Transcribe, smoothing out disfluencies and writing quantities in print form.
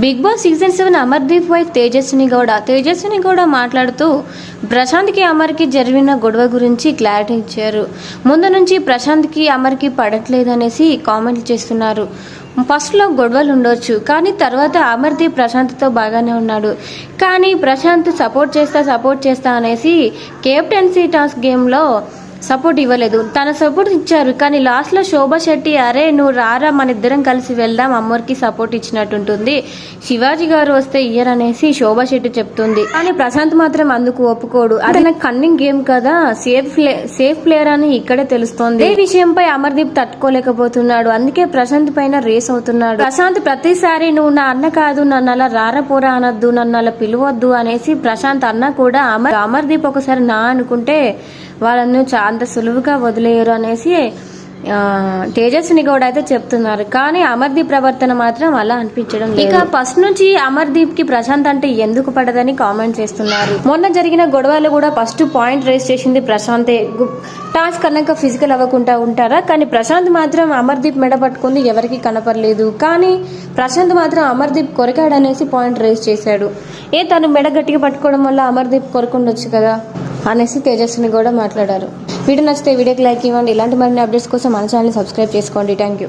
Big boss season 7 Amardeep wife Tejaswini Gowda మాట్లాడుతూ ప్రశాంత్కి అమర్కి జరిగిన గొడవ గురించి క్లారిటీ ఇచ్చారు. ముందు నుంచి ప్రశాంత్కి అమర్కి పడట్లేదనేసి కామెంట్లు చేస్తున్నారు. ఫస్ట్లో గొడవలు ఉండొచ్చు, కానీ తర్వాత అమర్దీప్ ప్రశాంత్తో బాగానే ఉన్నాడు. కానీ ప్రశాంత్ సపోర్ట్ చేస్తా అనేసి కెప్టెన్సీ టాస్క్ గేమ్లో సపోర్ట్ ఇవ్వలేదు. తన సపోర్ట్ ఇచ్చారు, కానీ లాస్ట్లో శోభా శెట్టి అరే నువ్వు రారా మన ఇద్దరం కలిసి వెళ్దాం అమ్మర్కి సపోర్ట్ ఇచ్చినట్టుంటుంది, శివాజీ గారు వస్తే ఇయ్యర్ అనేసి శోభా శెట్టి చెప్తుంది. కానీ ప్రశాంత్ మాత్రం అందుకు ఒప్పుకోడు. అతను కన్నింగ్ గేమ్ కదా, సేఫ్ ప్లేయర్ అని ఇక్కడే తెలుస్తోంది. ఈ విషయంపై అమర్దీప్ తట్టుకోలేకపోతున్నాడు, అందుకే ప్రశాంత్ పైన రేస్ అవుతున్నాడు. ప్రశాంత్ ప్రతిసారి నువ్వు నా అన్న కాదు, నన్ను అలా రారా పోరా అనొద్దు, నన్ను అలా పిలవద్దు అనేసి ప్రశాంత్ అన్న కూడా అమర్దీప్ ఒకసారి నా అనుకుంటే వాళ్ళను అంత సులువుగా వదిలేయరు అనేసి తేజస్విని గౌడ అయితే చెప్తున్నారు. కానీ అమర్దీప్ ప్రవర్తన మాత్రం అలా అనిపించడం లేదు. ఇక ఫస్ట్ నుంచి అమర్దీప్ కి ప్రశాంత్ అంటే ఎందుకు పడదని కామెంట్ చేస్తున్నారు. మొన్న జరిగిన గొడవలు కూడా ఫస్ట్ పాయింట్ రేస్ చేసింది ప్రశాంతే. టాస్క్ అన్నాక ఫిజికల్ అవ్వకుండా ఉంటారా, కానీ ప్రశాంత్ మాత్రం అమర్దీప్ మెడ పట్టుకుంది ఎవరికి కనపడలేదు. కానీ ప్రశాంత్ మాత్రం అమర్దీప్ కొరికాడనేసి పాయింట్ రేస్ చేశాడు. తను మెడ గట్టిగా పట్టుకోవడం వల్ల అమర్దీప్ కొరకుండొచ్చు కదా అనేసి తేజస్విని కూడా మాట్లాడారు. వీడియో నచ్చితే వీడియోకి లైక్ ఇవ్వండి. ఇలాంటి మరిన్ని అప్డేట్స్ కోసం మన ఛానల్ సబ్స్క్రైబ్ చేసుకోండి. Thank you.